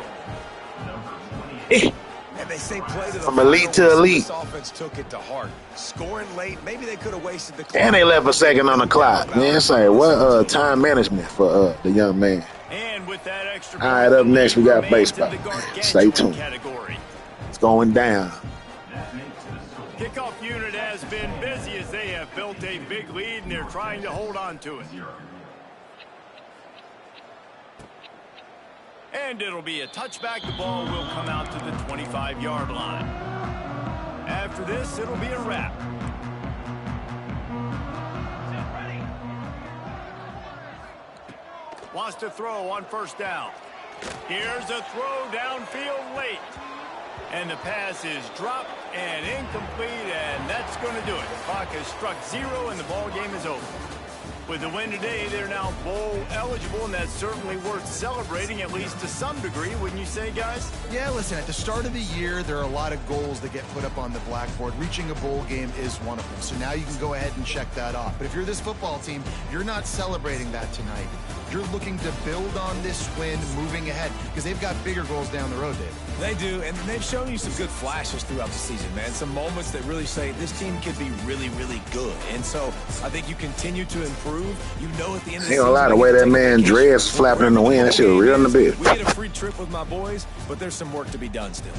And they say play to the From elite to elite. This offense took it to heart. Scoring late, maybe they could have wasted the clock. And they left a second on the clock. Man, it's like, what time management for the young man. And with that extra all right, up next we got baseball. Stay tuned. It's going down. Kickoff unit has been busy as they have built a big lead and they're trying to hold on to it. And it'll be a touchback. The ball will come out to the 25-yard line. After this, it'll be a wrap. Wants to throw on 1st down. Here's a throw downfield late. And the pass is dropped and incomplete, and that's going to do it. The clock has struck 0, and the ball game is over. With the win today, they're now bowl eligible, and that's certainly worth celebrating, at least to some degree, wouldn't you say, guys? Yeah, listen, at the start of the year, there are a lot of goals that get put up on the blackboard. Reaching a bowl game is one of them. So now you can go ahead and check that off. But if you're this football team, you're not celebrating that tonight. You're looking to build on this win moving ahead because they've got bigger goals down the road, David. They do, and they've shown you some good flashes throughout the season, man. Some moments that really say this team could be really, really good. And so I think you continue to improve. You know at the end of the season. Ain't a lot of way that man dress flapping in the wind. That shit real in the bit. We get a free trip with my boys, but there's some work to be done still.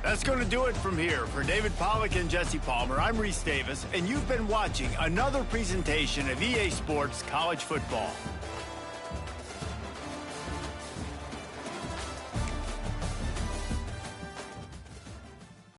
That's going to do it from here. For David Pollack and Jesse Palmer, I'm Reese Davis, and you've been watching another presentation of EA Sports College Football.